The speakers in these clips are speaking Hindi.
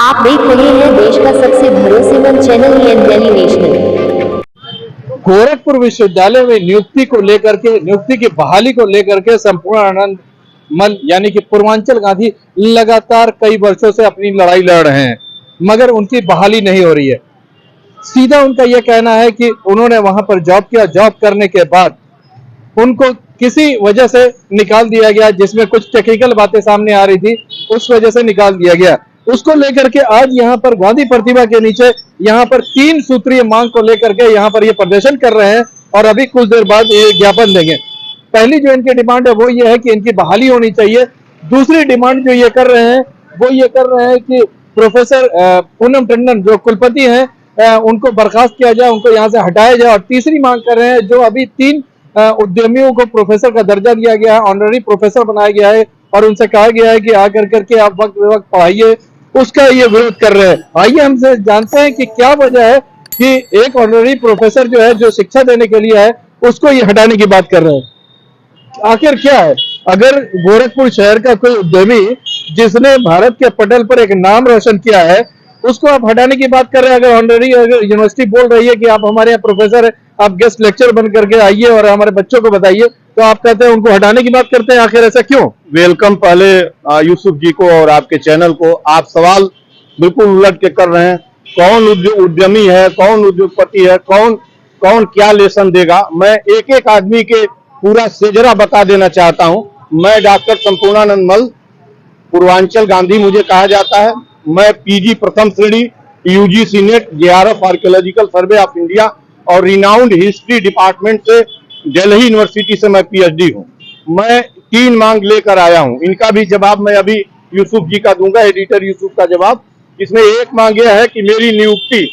आप देख रहे हैं देश का सबसे भरोसेमंद चैनल डेली नेशनल। गोरखपुर विश्वविद्यालय में नियुक्ति को लेकर के, नियुक्ति की बहाली को लेकर के संपूर्णानंद मल यानी कि पूर्वांचल गांधी लगातार कई वर्षों से अपनी लड़ाई लड़ रहे हैं, मगर उनकी बहाली नहीं हो रही है। सीधा उनका यह कहना है कि उन्होंने वहां पर जॉब किया, जॉब करने के बाद उनको किसी वजह से निकाल दिया गया, जिसमें कुछ टेक्निकल बातें सामने आ रही थी, उस वजह से निकाल दिया गया। उसको लेकर के आज यहाँ पर गांधी प्रतिमा के नीचे यहाँ पर 3 सूत्रीय मांग को लेकर के यहाँ पर ये प्रदर्शन कर रहे हैं और अभी कुछ देर बाद ये ज्ञापन देंगे। पहली जो इनकी डिमांड है वो ये है कि इनकी बहाली होनी चाहिए। दूसरी डिमांड जो ये कर रहे हैं वो ये कर रहे हैं कि प्रोफेसर पूनम टंडन जो कुलपति हैं उनको बर्खास्त किया जाए, उनको यहाँ से हटाया जाए। और तीसरी मांग कर रहे हैं, जो अभी 3 उद्यमियों को प्रोफेसर का दर्जा दिया गया है, ऑनररी प्रोफेसर बनाया गया है और उनसे कहा गया है कि आकर करके आप वक्त बेवक्त पढ़ाइए, उसका ये विरोध कर रहे हैं। आइए हमसे जानते हैं कि क्या वजह है कि एक ऑनररी प्रोफेसर जो है, जो शिक्षा देने के लिए है, उसको ये हटाने की बात कर रहे हैं। आखिर क्या है? अगर गोरखपुर शहर का कोई उद्यमी जिसने भारत के पटल पर एक नाम रोशन किया है, उसको आप हटाने की बात कर रहे हैं। अगर ऑनररी यूनिवर्सिटी बोल रही है कि आप हमारे यहाँ प्रोफेसर है, आप गेस्ट लेक्चर बन करके आइए और हमारे बच्चों को बताइए, तो आप कहते हैं उनको हटाने की बात करते हैं। आखिर ऐसा क्यों? वेलकम पहले यूसुफ जी को और आपके चैनल को। आप सवाल बिल्कुल उलट के कर रहे हैं। कौन उद्यमी है, कौन उद्योगपति है, कौन क्या लेसन देगा? मैं एक एक आदमी के पूरा सेजरा बता देना चाहता हूं। मैं डॉक्टर संपूर्णानंद मल, पूर्वांचल गांधी मुझे कहा जाता है। मैं पीजी प्रथम श्रेणी, UGC NET, JRF archaeological survey of India और रिनाउंड हिस्ट्री डिपार्टमेंट से दिल्ली यूनिवर्सिटी से मैं पीएचडी हूं। मैं 3 मांग लेकर आया हूं। इनका भी जवाब मैं अभी यूसुफ जी का दूंगा, एडिटर यूसुफ का जवाब। इसमें एक मांग यह है कि मेरी नियुक्ति,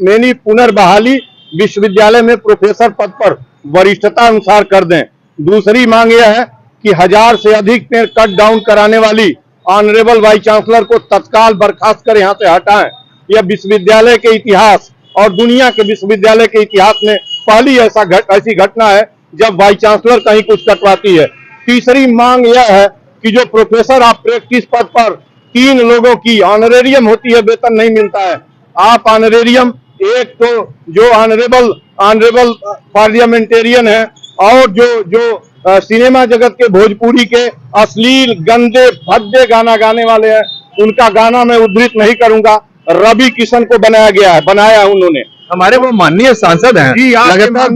मेरी पुनर्बहाली विश्वविद्यालय में प्रोफेसर पद पर वरिष्ठता अनुसार कर दें। दूसरी मांग यह है कि 1000 से अधिक पेड़ कट डाउन कराने वाली ऑनरेबल वाइस चांसलर को तत्काल बर्खास्त कर यहां से हटाएं। यह विश्वविद्यालय के इतिहास और दुनिया के विश्वविद्यालय के इतिहास में पहली ऐसी घटना है जब वाइस चांसलर कहीं कुछ कटवाती है। तीसरी मांग यह है कि जो प्रोफेसर ऑफ प्रैक्टिस पद पर 3 लोगों की ऑनरेरियम होती है, वेतन नहीं मिलता है। आप ऑनरेरियम, एक तो जो ऑनरेबल पार्लियामेंटेरियन है और जो सिनेमा जगत के भोजपुरी के अश्लील गंदे भद्दे गाना गाने वाले हैं, उनका गाना मैं उद्धृत नहीं करूंगा। रवि किशन को बनाया उन्होंने। हमारे वो माननीय सांसद हैं जी, लगातार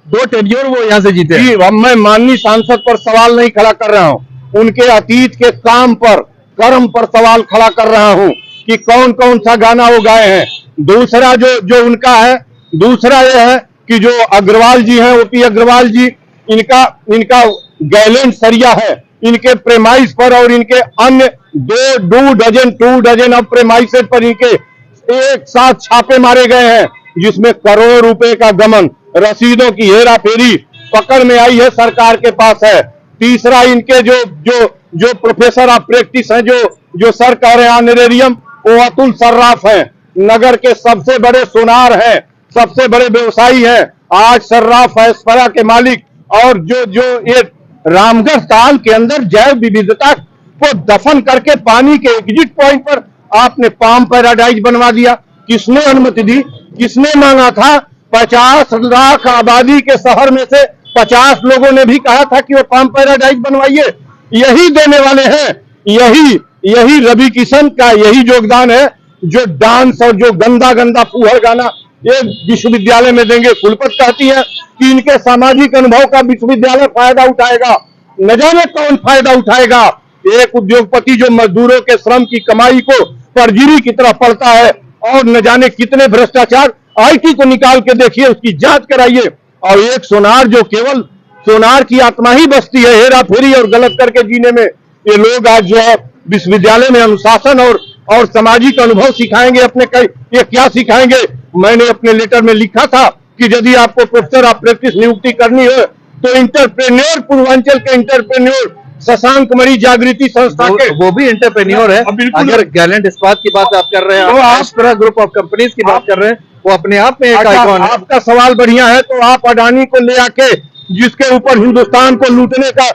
दो टेन्योर वो यहाँ से जीते जी। मैं माननीय सांसद पर सवाल नहीं खड़ा कर रहा हूँ, उनके अतीत के काम पर, कर्म पर सवाल खड़ा कर रहा हूँ कि कौन कौन सा गाना वो गाए हैं। दूसरा जो उनका है, दूसरा यह है कि जो अग्रवाल जी हैं, ओपी अग्रवाल जी, इनका गैलेंट सरिया है। इनके प्रेमाइस पर और इनके अन्य 2 डजन ऑफ प्रेमाइस पर इनके एक साथ छापे मारे गए हैं, जिसमें करोड़ों रुपए का गमन, रसीदों की हेरा फेरी पकड़ में आई है, सरकार के पास है। तीसरा, इनके जो प्रोफेसर ऑफ प्रैक्टिस हैं, जो सर कह रहे हैं ऑनरेरियम, वो अतुल सर्राफ हैं, नगर के सबसे बड़े सोनार हैं, सबसे बड़े व्यवसायी हैं। आज सर्राफ एस्परा के मालिक, और जो ये रामगढ़ ताल के अंदर जैव विविधता को दफन करके पानी के एग्जिट पॉइंट पर आपने पाम पैराडाइज बनवा दिया। किसने अनुमति दी? किसने मांगा था? 50 लाख आबादी के शहर में से 50 लोगों ने भी कहा था कि वो पाम पैराडाइज बनवाइए। यही देने वाले हैं, यही रवि किशन का यही योगदान है, जो डांस और जो गंदा फूहड़ गाना ये विश्वविद्यालय में देंगे। कुलपति कहती है कि इनके सामाजिक अनुभव का विश्वविद्यालय फायदा उठाएगा। न जाने कौन फायदा उठाएगा। एक उद्योगपति जो मजदूरों के श्रम की कमाई को परजीवी की तरह पढ़ता है, और न जाने कितने भ्रष्टाचार, आईटी को निकाल के देखिए, उसकी जांच कराइए। और एक सोनार, जो केवल सोनार की आत्मा ही बसती है हेरा फेरी और गलत करके जीने में, ये लोग आज जो है विश्वविद्यालय में अनुशासन और सामाजिक अनुभव सिखाएंगे। ये क्या सिखाएंगे? मैंने अपने लेटर में लिखा था कि यदि आपको प्रोफेसर ऑफ प्रैक्टिस नियुक्ति करनी है तो इंटरप्रेन्योर, पूर्वांचल के इंटरप्रेन्योर शशांक मणि जागृति संस्था के, वो भी इंटरप्रेन्योर है। अगर गैलेंट इस्पात की बात आप कर रहे हैं, तो आप ग्रुप ऑफ कंपनीज की बात कर रहे हैं, वो अपने आप में एक आइकॉन है। आपका सवाल बढ़िया है, तो आप अडानी को ले आके, जिसके ऊपर हिंदुस्तान को लूटने का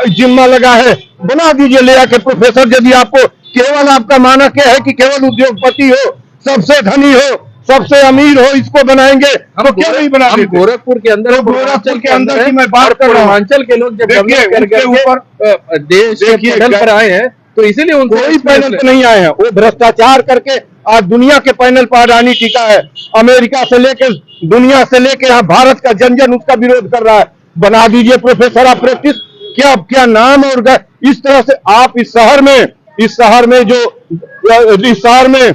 जिम्मा लगा है, बना दीजिए ले आके प्रोफेसर। यदि आपको केवल आपका मानक यह है कि केवल उद्योगपति हो, सबसे धनी हो, सबसे अमीर हो, इसको बनाएंगे, हम क्यों नहीं बना देते? गोरखपुर के अंदर, गोरखपुर के अंदर की मैं बात कर रहा हूँ। पूर्वांचल के लोग जब डेवलप करके ऊपर देश के पैनल पर आए हैं, तो इसीलिए उनको कोई पैनल पे नहीं आए हैं। वो भ्रष्टाचार करके आज दुनिया के पैनल पर अडानी टिका है। अमेरिका से लेके दुनिया से लेके यहाँ भारत का जन जन उसका विरोध कर रहा है। बना दीजिए प्रोफेसर ऑफ प्रैक्टिस। क्या क्या नाम और इस तरह से आप इस शहर में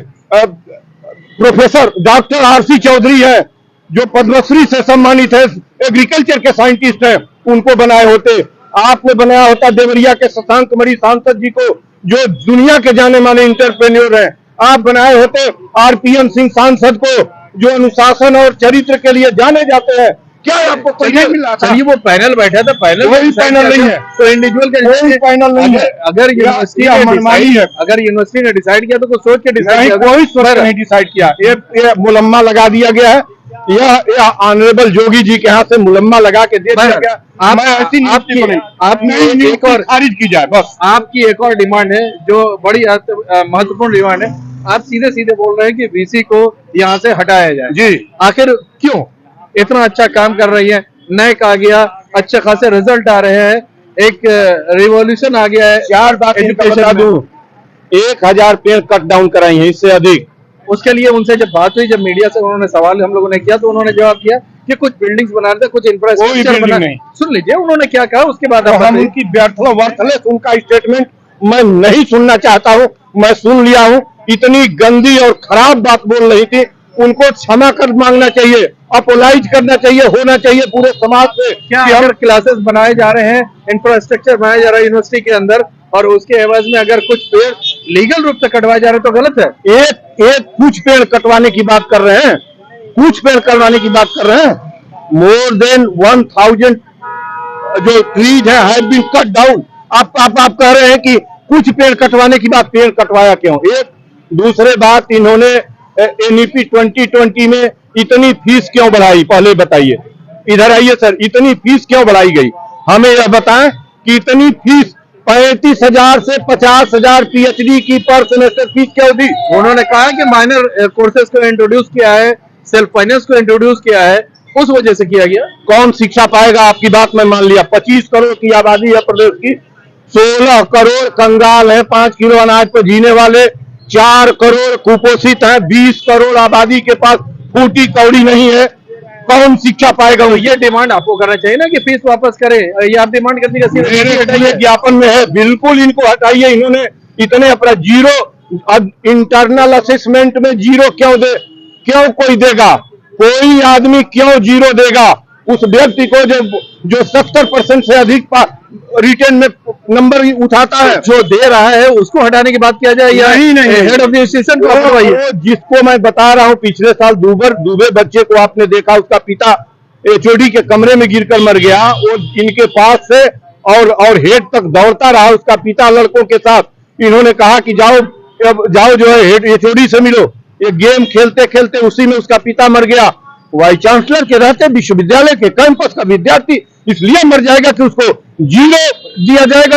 प्रोफेसर डॉक्टर आरसी चौधरी है, जो पद्मश्री से सम्मानित है, एग्रीकल्चर के साइंटिस्ट हैं, उनको बनाए होते। आपने बनाया होता देवरिया के शशांक मणि सांसद जी को, जो दुनिया के जाने माने इंटरप्रेन्योर हैं। आप बनाए होते आरपीएन सिंह सांसद को, जो अनुशासन और चरित्र के लिए जाने जाते हैं। क्या आपको चलिए वो पैनल बैठा था, पैनल कोई पैनल नहीं है, तो इंडिविजुअल का कोई पैनल नहीं है। अगर यूनिवर्सिटी ने डिसाइड किया तो कुछ सोच के डिसाइड किया, कोई सोच नहीं डिसाइड किया। ये मुलम्मा लगा दिया गया है। यह ऑनरेबल जोगी जी के हाथ से मुलम्मा लगा के दे दिया गया। मैं ऐसी आपकी एक और खारिज की जाए बस। आपकी एक और डिमांड है जो बड़ी महत्वपूर्ण डिमांड है। आप सीधे सीधे बोल रहे हैं कि वीसी को यहाँ से हटाया जाए। जी, आखिर क्यों? इतना अच्छा काम कर रही है, नैक आ गया, अच्छे खासे रिजल्ट आ रहे हैं, एक रिवॉल्यूशन आ गया है। 4 बात एजुकेशन दूं, 1000 पेड़ कट डाउन कराई है, इससे अधिक। उसके लिए उनसे जब बात हुई, जब मीडिया से उन्होंने सवाल हम लोगों ने किया, तो उन्होंने जवाब दिया कि कुछ बिल्डिंग्स बना रहे थे, कुछ इंफ्रास्ट्रक्चर बना। सुन लीजिए उन्होंने क्या कहा, उसके बाद हम उनकी वर्थलेस उनका स्टेटमेंट मैं नहीं सुनना चाहता हूँ। मैं सुन लिया हूँ। इतनी गंदी और खराब बात बोल रही थी। उनको क्षमा कर मांगना चाहिए, अपोलाइज करना चाहिए, होना चाहिए पूरे समाज से। क्या अगर क्लासेस बनाए जा रहे हैं, इंफ्रास्ट्रक्चर बनाया जा रहा है यूनिवर्सिटी के अंदर, और उसके एवज में अगर कुछ पेड़ लीगल रूप से कटवाए जा रहे हैं तो गलत है? एक कुछ पेड़ कटवाने की बात कर रहे हैं, कुछ पेड़ कटवाने की बात कर रहे हैं। मोर देन 1000 जो ट्रीज है हैव बीन कट डाउन। आप कह रहे हैं कि कुछ पेड़ कटवाने की बात। पेड़ कटवाया क्यों? एक दूसरे बात, इन्होंने एनईपी 2020 में इतनी फीस क्यों बढ़ाई, पहले बताइए। इधर आइए सर, इतनी फीस क्यों बढ़ाई गई? हमें यह बताएं कि इतनी फीस 35,000 से 50,000 पीएचडी की पर सेमेस्टर फीस क्यों दी? उन्होंने कहा कि माइनर कोर्सेज को इंट्रोड्यूस किया है, सेल्फ फाइनेंस को इंट्रोड्यूस किया है, उस वजह से किया गया। कौन शिक्षा पाएगा? आपकी बात मैं मान लिया। 25 करोड़ की आबादी है प्रदेश की, 16 करोड़ कंगाल है, 5 किलो अनाज पर जीने वाले, 4 करोड़ कुपोषित है, 20 करोड़ आबादी के पास फूटी कौड़ी नहीं है। कौन शिक्षा पाएगा? ये डिमांड आपको करना चाहिए ना कि फीस वापस करें। ये आप डिमांड करने का मेरे ज्ञापन में है, बिल्कुल इनको हटाइए। इन्होंने इतने अपना जीरो इंटरनल असेसमेंट में जीरो क्यों क्यों कोई देगा? कोई आदमी क्यों जीरो देगा उस व्यक्ति को जो 70% से अधिक रिटर्न में नंबर उठाता है? जो दे रहा है उसको हटाने की बात किया जाए या नहीं हेड ऑफ द इंस्टीट्यूशन को हटवाइए? जिसको मैं बता रहा हूँ, पिछले साल दुबे बच्चे को आपने देखा, उसका पिता एचओडी के कमरे में गिरकर मर गया। वो इनके पास से और हेड तक दौड़ता रहा, उसका पिता लड़कों के साथ। इन्होंने कहा कि जाओ जो है हेड एचओडी से मिलो। ये गेम खेलते खेलते उसी में उसका पिता मर गया। वाइस चांसलर के रहते विश्वविद्यालय के कैंपस का विद्यार्थी इसलिए मर जाएगा कि उसको जीरो दिया जाएगा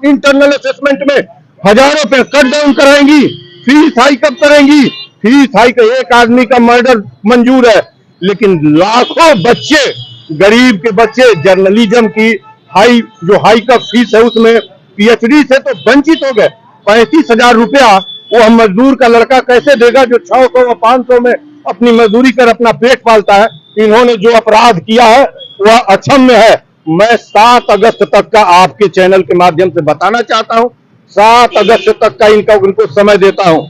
इंटरनल असेसमेंट में। हजारों पे कट डाउन कराएंगी। फीस हाई कब करेंगी? फीस हाई का एक आदमी का मर्डर मंजूर है, लेकिन लाखों बच्चे, गरीब के बच्चे जर्नलिज्म की हाई का फीस है उसमें पीएचडी से तो वंचित हो गए। 35,000 रुपया वो हम मजदूर का लड़का कैसे देगा जो 600 और 500 में अपनी मजदूरी कर अपना पेट पालता है? इन्होंने जो अपराध किया है वह अक्षम्य है। मैं 7 अगस्त तक का आपके चैनल के माध्यम से बताना चाहता हूं। 7 अगस्त तक का इनको समय देता हूं।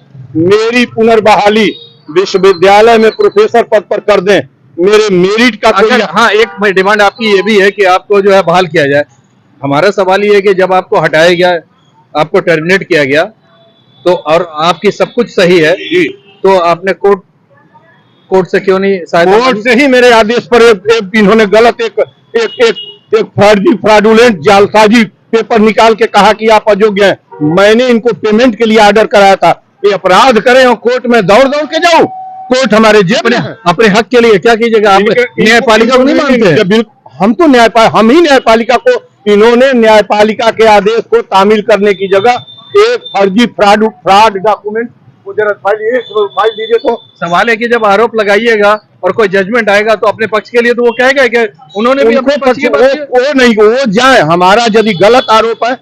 मेरी पुनर्बहाली विश्वविद्यालय में प्रोफेसर पद पर कर दें। मेरे मेरिट का हाँ, एक डिमांड आपकी ये भी है कि आपको जो है बहाल किया जाए। हमारा सवाल ये है कि जब आपको हटाया गया, आपको टर्मिनेट किया गया, तो और आपकी सब कुछ सही है, तो आपने कोर्ट से क्यों नहीं? कोर्ट से ही मेरे आदेश पर इन्होंने गलत एक फ्रॉडुलेंट जालसाजी पेपर निकाल के कहा कि आप अयोग्य हैं। मैंने इनको पेमेंट के लिए ऑर्डर कराया था। ये अपराध करें और कोर्ट में दौड़ के जाऊं? कोर्ट हमारे जेब में है। अपने हक के लिए क्या कीजिएगा? आप न्यायपालिका को नहीं मानते? हम तो हम ही न्यायपालिका को इन्होंने न्यायपालिका के आदेश को तामील करने की जगह एक फर्जी फ्रॉड डॉक्यूमेंट, मुझे फाइल दीजिए। तो सवाल है कि जब आरोप लगाइएगा और कोई जजमेंट आएगा तो अपने पक्ष के लिए तो वो कहेगा कि उन्होंने भी अपने पक्ष की बात की। वो नहीं, वो जाए, हमारा यदि गलत आरोप है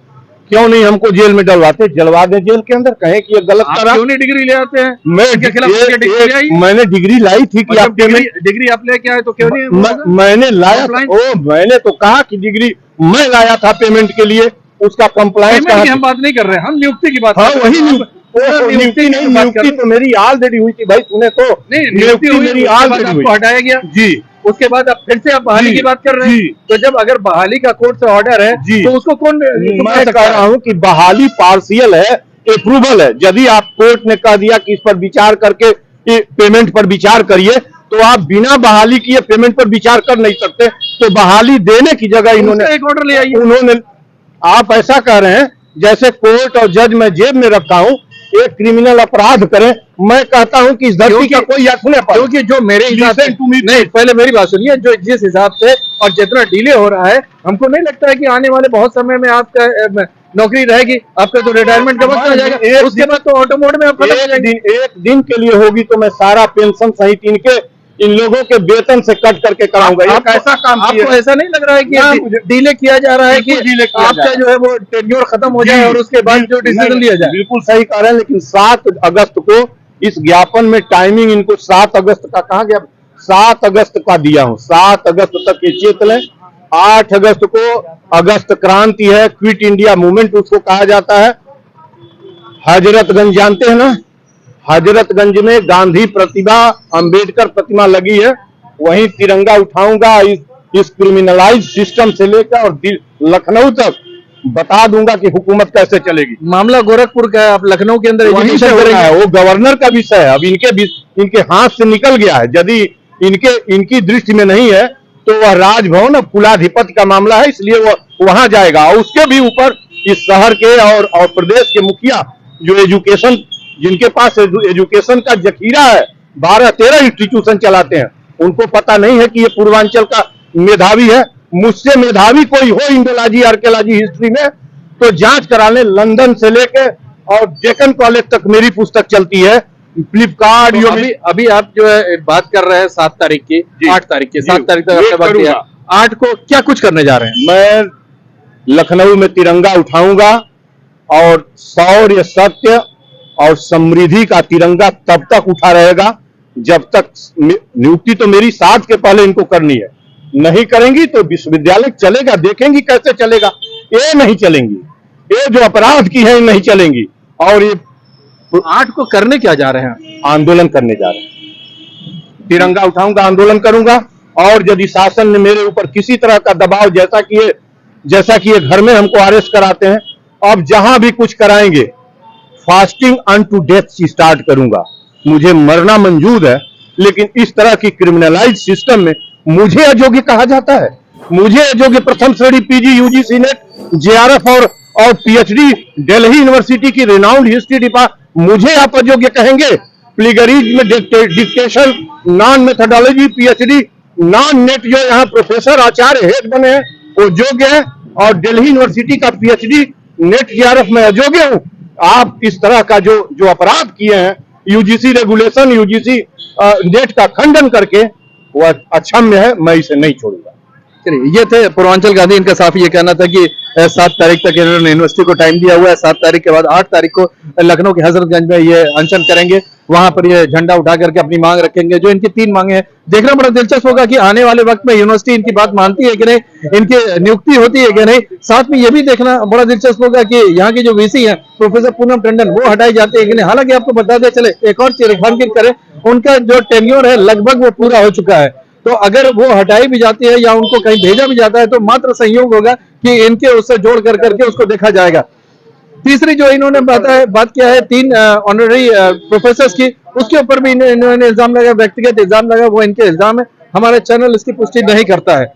क्यों नहीं हमको जेल में डलवाते, जलवा दे जेल के अंदर, कहें कि ये गलत करा। क्यों नहीं डिग्री ले आते हैं? मैं इनके खिलाफ डिग्री ले आई? मैंने डिग्री लाई थी कि आप डिग्री आप लेके आए तो क्यों नहीं? मैंने लाया Compliance? मैंने तो कहा कि डिग्री मैं लाया था पेमेंट के लिए, उसका कंप्लायंस पेमेंट की हम बात नहीं कर रहे हैं, हम नियुक्ति की बात हाँ कर रहे वही हैं। नियुक्ति नहीं, नियुक्ति तो मेरी ऑलरेडी हुई थी भाई, तूने तो नहीं, नियुक्ति हुई, मेरी उसके बाद ऑलरेडी आपको हुई हटाया गया जी। उसके बाद अब फिर से आप बहाली जी, की बात कर रहे हैं। जी। तो जब अगर बहाली का कोर्ट से ऑर्डर है जी। तो उसको कौन मैं कह रहा हूँ कि बहाली पार्शियल है, अप्रूवल है। यदि आप कोर्ट ने कह दिया कि इस पर विचार करके पेमेंट पर विचार करिए, तो आप बिना बहाली किए पेमेंट पर विचार कर नहीं सकते। तो बहाली देने की जगह इन्होंने एक ऑर्डर ले आइए। उन्होंने, आप ऐसा कह रहे हैं जैसे कोर्ट और जज मैं जेब में रखा हूं, एक क्रिमिनल अपराध करें। मैं कहता हूं कि इस धरती का कोई सुने, क्योंकि जो मेरे हिसाब से नहीं, पहले मेरी बात सुनिए, जो जिस हिसाब से और जितना डिले हो रहा है, हमको नहीं लगता है कि आने वाले बहुत समय में आपका नौकरी रहेगी, आपका तो रिटायरमेंट का वक्त आ जाएगा, उसके बाद तो ऑटो मोड में आप खत्म हो जाएंगे। एक दिन के लिए होगी तो मैं सारा पेंशन सहित इन लोगों के वेतन से कट करके कराऊंगा। ऐसा काम आपको ऐसा नहीं लग रहा है कि डिले किया जा रहा है कि आपका जो है वो टेन्योर खत्म हो जाए और उसके बाद जो डिसीजन लिया जाए? बिल्कुल सही कह रहे हैं, लेकिन 7 अगस्त को इस ज्ञापन में टाइमिंग इनको 7 अगस्त का कहा गया, 7 अगस्त का दिया हूं, 7 अगस्त तक ये चेत लें। 8 अगस्त को अगस्त क्रांति है, क्विट इंडिया मूवमेंट उसको कहा जाता है। हजरतगंज जानते हैं ना, हजरतगंज में गांधी प्रतिभा, अंबेडकर प्रतिमा लगी है, वहीं तिरंगा उठाऊंगा। इस क्रिमिनलाइज सिस्टम से लेकर और लखनऊ तक बता दूंगा कि हुकूमत कैसे चलेगी। मामला गोरखपुर का है, आप लखनऊ के अंदर वहीं से हो रहा है, वो गवर्नर का विषय है, अब इनके हाथ से निकल गया है। यदि इनकी दृष्टि में नहीं है तो वह राजभवन और कुलाधिपति का मामला है, इसलिए वो वहां जाएगा। और उसके भी ऊपर इस शहर के और प्रदेश के मुखिया जो एजुकेशन, जिनके पास एजुकेशन का जखीरा है, 12-13 इंस्टीट्यूशन चलाते हैं, उनको पता नहीं है कि ये पूर्वांचल का मेधावी है। मुझसे मेधावी कोई हो इंडोलॉजी, आर्कियोलॉजी, हिस्ट्री में तो जांच करा ले। लंदन से लेके और डेक्कन कॉलेज तक मेरी पुस्तक चलती है। फ्लिपकार्ट तो अभी आप जो है बात कर रहे हैं 7 तारीख की, 8 तारीख की, 7 तारीख तक आपने बात किया, 8 को क्या कुछ करने जा रहे हैं? मैं लखनऊ में तिरंगा उठाऊंगा और शौर्य, सत्य और समृद्धि का तिरंगा तब तक उठा रहेगा जब तक, नियुक्ति तो मेरी 7 के पहले इनको करनी है, नहीं करेंगी तो विश्वविद्यालय चलेगा, देखेंगी कैसे चलेगा। ये नहीं चलेंगी, ये जो अपराध की है नहीं चलेंगी। और ये 8 को करने क्या जा रहे हैं? आंदोलन करने जा रहे हैं, तिरंगा उठाऊंगा, आंदोलन करूंगा। और यदि शासन ने मेरे ऊपर किसी तरह का दबाव, जैसा कि ये घर में हमको अरेस्ट कराते हैं, अब जहां भी कुछ कराएंगे फास्टिंग अनटू डेथ स्टार्ट करूंगा। मुझे मरना मंजूर है, लेकिन इस तरह की क्रिमिनलाइज सिस्टम में मुझे अयोग्य कहा जाता है। मुझे अयोग्य प्रथम श्रेणी पीजी, यूजीसी नेट, जेआरएफ और पीएचडी दिल्ली यूनिवर्सिटी की रिनाउंड हिस्ट्री डिपार्टमेंट, मुझे आप अयोग्य कहेंगे? Plagiarism, dictation, non methodology, PhD, non NET जो यहाँ प्रोफेसर, आचार्य, हेड बने हैं वो योग्य है, और दिल्ली यूनिवर्सिटी का पीएचडी, नेट, जेआरएफ में अयोग्य हूं। आप इस तरह का जो अपराध किए हैं, यूजीसी रेगुलेशन, यूजीसी नेट का खंडन करके, वह अक्षम्य है, मैं इसे नहीं छोड़ूंगा। चलिए, ये थे पूर्वांचल गांधी। इनका साफ ये कहना था कि 7 तारीख तक इन्होंने यूनिवर्सिटी को टाइम दिया हुआ है। 7 तारीख के बाद 8 तारीख को लखनऊ के हजरतगंज में ये अनशन करेंगे, वहां पर ये झंडा उठा करके अपनी मांग रखेंगे। जो इनकी 3 मांगे हैं, देखना बड़ा दिलचस्प होगा कि आने वाले वक्त में यूनिवर्सिटी इनकी बात मानती है कि नहीं, इनकी नियुक्ति होती है कि नहीं। साथ में ये भी देखना बड़ा दिलचस्प होगा कि यहाँ के जो वीसी हैं प्रोफेसर पूनम टंडन, वो हटाई जाती है कि नहीं। हालांकि आपको बता दे चले, एक और रेखांकित करें, उनका जो टेन्योर है लगभग वो पूरा हो चुका है। तो अगर वो हटाई भी जाती है या उनको कहीं भेजा भी जाता है तो मात्र संयोग होगा कि इनके उससे जोड़ करके उसको देखा जाएगा। तीसरी जो इन्होंने बात किया है 3 ऑनररी प्रोफेसर की, उसके ऊपर भी इन्होंने इल्जाम लगा, व्यक्तिगत इल्जाम लगा, वो इनके इल्जाम है। हमारे चैनल इसकी पुष्टि नहीं करता है।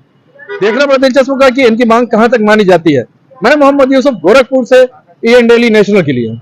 देखना बड़ा दिलचस्प होगा कि इनकी मांग कहां तक मानी जाती है। मैं मोहम्मद यूसुफ, गोरखपुर से, EN डेली नेशनल के लिए।